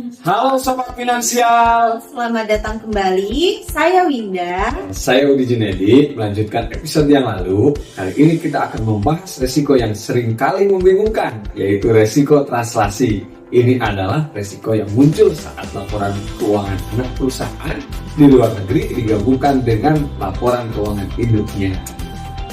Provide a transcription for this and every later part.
Halo Sobat Finansial, Selamat datang kembali, saya Winda. saya Udi Junedi. Melanjutkan episode yang lalu, kali ini kita akan membahas resiko yang sering kali membingungkan, yaitu resiko translasi. Ini adalah resiko yang muncul saat laporan keuangan anak perusahaan di luar negeri digabungkan dengan laporan keuangan induknya.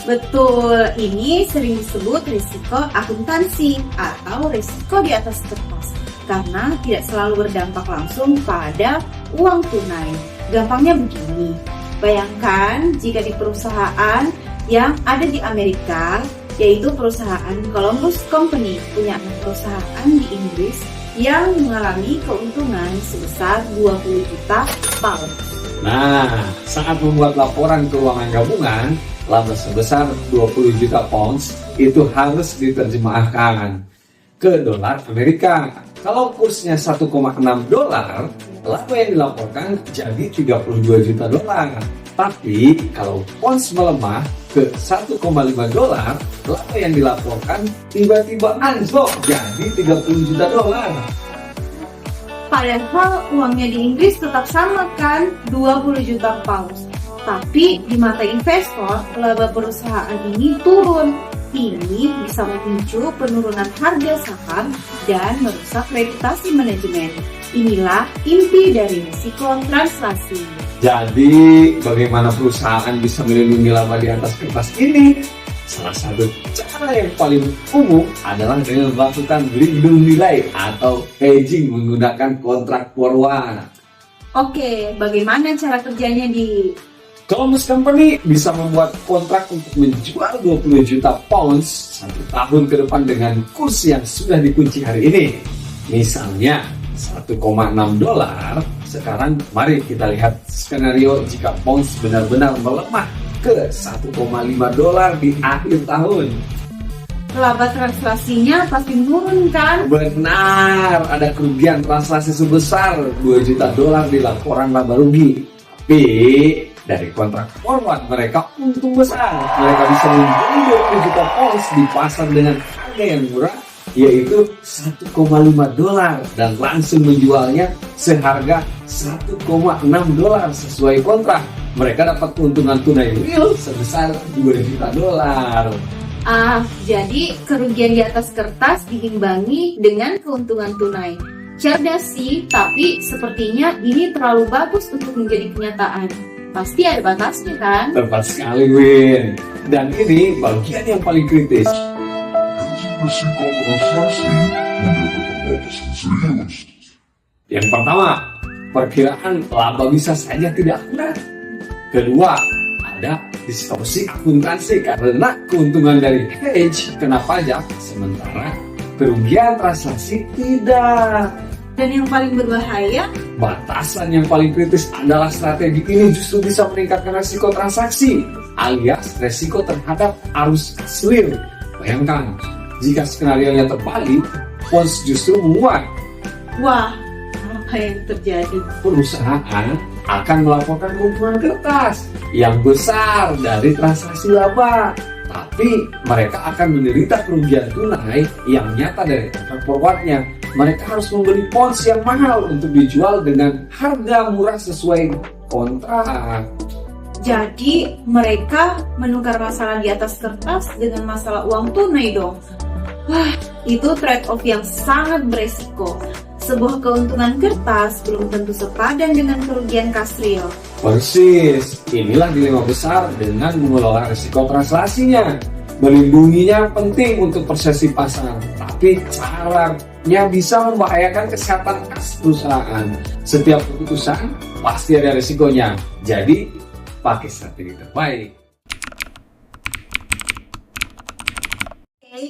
Betul, ini sering disebut risiko akuntansi atau risiko di atas kertas karena tidak selalu berdampak langsung pada uang tunai. Gampangnya begini, bayangkan jika di perusahaan yang ada di Amerika, yaitu perusahaan Columbus Company, punya anak perusahaan di Inggris yang mengalami keuntungan sebesar 20 juta pound. Nah, saat membuat laporan keuangan gabungan, laba sebesar 20 juta pounds itu harus diterjemahkan ke dolar Amerika. Kalau kursnya 1,6 dolar, laba yang dilaporkan jadi 32 juta dolar. Tapi kalau pounds melemah ke 1,5 dolar, laba yang dilaporkan tiba-tiba anjlok jadi 30 juta dolar. Padahal uangnya di Inggris tetap sama kan, 20 juta pounds. Tapi di mata investor, laba perusahaan ini turun. Ini bisa memicu penurunan harga saham dan merusak reputasi manajemen. Inilah inti dari risiko translasi. Jadi, bagaimana perusahaan bisa melindungi laba di atas kertas ini? Salah satu cara yang paling umum adalah dengan melakukan lindung nilai atau hedging menggunakan kontrak forward. Oke, bagaimana cara kerjanya di Columbus Company bisa membuat kontrak untuk menjual 20 juta pounds 1 tahun ke depan dengan kurs yang sudah dikunci hari ini. Misalnya 1,6 dolar. Sekarang mari kita lihat skenario jika pounds benar-benar melemah ke 1,5 dolar di akhir tahun. laba translasinya pasti menurun kan? Benar, ada kerugian translasi sebesar 2 juta dolar di laporan laba rugi. Tapi dari kontrak forward mereka untung besar. Mereka bisa membeli 20 juta pounds di pasar dengan harga yang murah, yaitu 1,5 dolar dan langsung menjualnya seharga 1,6 dolar sesuai kontrak. Mereka dapat keuntungan tunai real sebesar 2 juta dolar. Jadi kerugian di atas kertas diimbangi dengan keuntungan tunai. Cerdas sih, tapi sepertinya ini terlalu bagus untuk menjadi kenyataan. Pasti ada batasnya kan? Tepat sekali, Win. Dan ini bagian yang paling kritis. Risiko transaksi membutuhkan batasan serius. Yang pertama, perkiraan laba bisa saja tidak akurat. Kedua, ada distorsi akuntansi karena keuntungan dari hedge kena pajak, sementara kerugian transaksi tidak. Dan yang paling berbahaya, Batasan yang paling kritis adalah strategi ini justru bisa meningkatkan resiko transaksi, alias resiko terhadap arus slir. Bayangkan, jika skenario-nya terbalik, pounds justru menguat. wah, apa yang terjadi? Perusahaan akan melaporkan keuntungan kertas yang besar dari transaksi laba. Tapi mereka akan menderita kerugian tunai yang nyata dari kontrak forwardnya. Mereka harus membeli pounds yang mahal untuk dijual dengan harga murah sesuai kontrak. Jadi mereka menukar masalah di atas kertas dengan masalah uang tunai dong. Wah, itu trade-off yang sangat beresiko. Sebuah keuntungan kertas belum tentu sepadan dengan kerugian kas real. Persis, inilah dilema besar dengan mengelola risiko translasinya. Melindunginya penting untuk persepsi pasar, tapi caranya bisa membahayakan kesehatan kas perusahaan. Setiap keputusan pasti ada risikonya, jadi pakai strategi terbaik.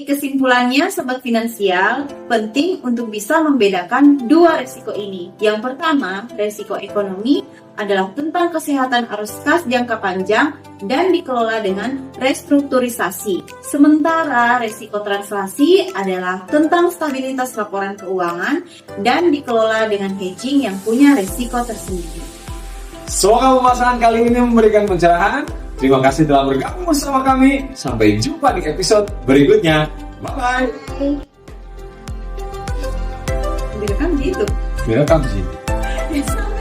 Kesimpulannya, Sobat Finansial, penting untuk bisa membedakan dua risiko ini. Yang pertama, risiko ekonomi adalah tentang kesehatan arus kas jangka panjang dan dikelola dengan restrukturisasi. Sementara risiko translasi adalah tentang stabilitas laporan keuangan dan dikelola dengan hedging yang punya risiko tersendiri. Semoga pembahasan kali ini memberikan pencerahan. Terima kasih telah bergabung bersama kami. Sampai jumpa di episode berikutnya. Bye-bye. Direkam gitu. welcome sih. Ya, sama.